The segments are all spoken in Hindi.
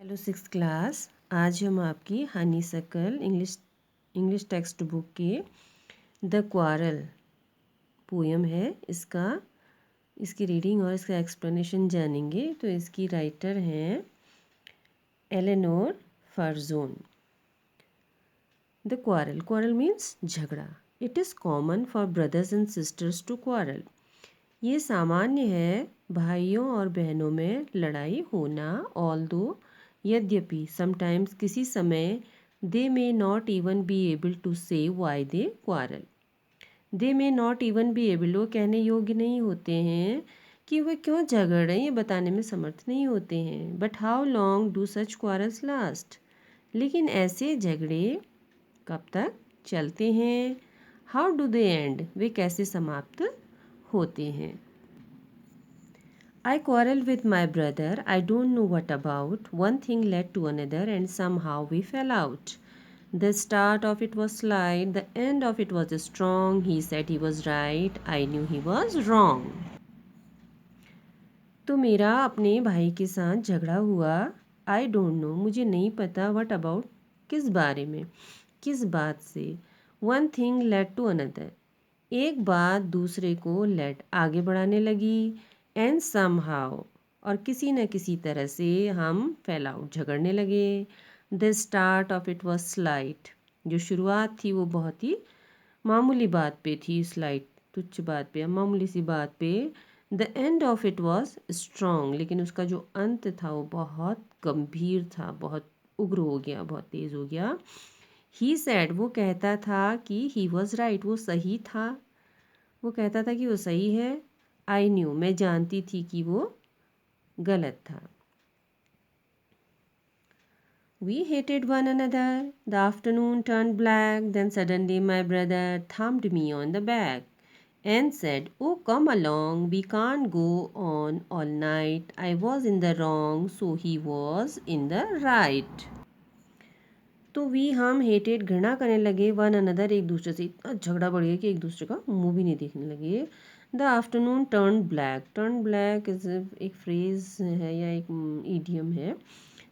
Hello six class. आज हम आपकी Honey circle English text book के द क्वारल पोयम है इसकी रीडिंग और इसका एक्सप्लेनेशन जानेंगे। तो इसकी राइटर हैं Eleanor Farjeon. The quarrel means झगड़ा। It is common for brothers and sisters to quarrel. ये सामान्य है भाइयों और बहनों में लड़ाई होना। ऑल्दो यद्यपि समटाइम्स किसी समय they may not even be able to say why they quarrel. They may not even be able, वो कहने योग्य नहीं होते हैं कि वे क्यों झगड़ रहे हैं, ये बताने में समर्थ नहीं होते हैं। But how long do such quarrels last, लेकिन ऐसे झगड़े कब तक चलते हैं। हाउ डू दे एंड, वे कैसे समाप्त होते हैं। I quarreled with my brother. I don't know what about. One thing led to another and somehow we fell out. The start of it was slight, the end of it was strong. He said he was right. I knew he was wrong. तो मेरा अपने भाई के साथ झगड़ा हुआ। आई डोंट नो, मुझे नहीं पता। वट अबाउट, किस बारे में, किस बात से। One thing led to another, एक बात दूसरे को लेड आगे बढ़ाने लगी। एंड समहाउ, और किसी न किसी तरह से हम फेल आउट झगड़ने लगे। The start of it was slight, जो शुरुआत थी वो बहुत ही मामूली बात पे थी। स्लाइट तुच्छ बात पे, मामूली सी बात पे। The end of it was strong, लेकिन उसका जो अंत था वो बहुत गंभीर था, बहुत उग्र हो गया, बहुत तेज़ हो गया। ही सैड, वो कहता था कि ही वॉज राइट, वो सही था। वो कहता था कि वो सही है। आई न्यू, मैं जानती थी कि वो गलत था। We hated one another. The afternoon turned black. Then suddenly my brother thumped me on the back and said, "Oh, come along. We can't go on all night." I was in the wrong, so he was in the right. तो हम हेटेड, घृणा करने लगे। वन अनदर, एक दूसरे से इतना झगड़ा बढ़ गया कि एक दूसरे का मुंह भी नहीं देखने लगे। The afternoon turn black. Turn black is एक फ्रेज है या एक ईडियम है।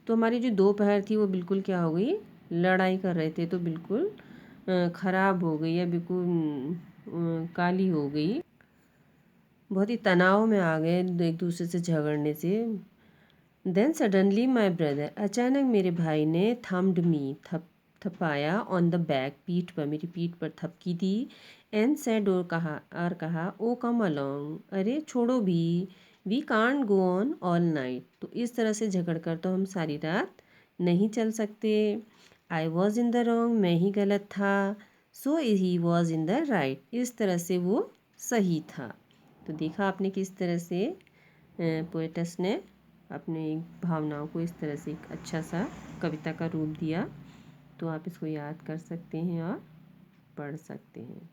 तो हमारी जो दोपहर थी वो बिल्कुल क्या हो गई, लड़ाई कर रहे थे तो बिल्कुल ख़राब हो गई या बिल्कुल काली हो गई। बहुत ही तनाव में आ गए एक दूसरे से झगड़ने से। देन सडनली माई ब्रदर, अचानक मेरे भाई ने थम्ड मी, थपाया, ऑन द बैक, पीठ पर, मेरी पीठ पर थपकी दी। एंड सेड, और कहा, ओ कम अलोंग, अरे छोड़ो भी। We can't go on all night, तो इस तरह से झगड़ कर तो हम सारी रात नहीं चल सकते। I was in the wrong, मैं ही गलत था। So he was in the right, इस तरह से वो सही था। तो देखा आपने किस तरह से पोएटस ने अपने भावनाओं को इस तरह से एक अच्छा सा कविता का रूप दिया। तो आप इसको याद कर सकते हैं और पढ़ सकते हैं।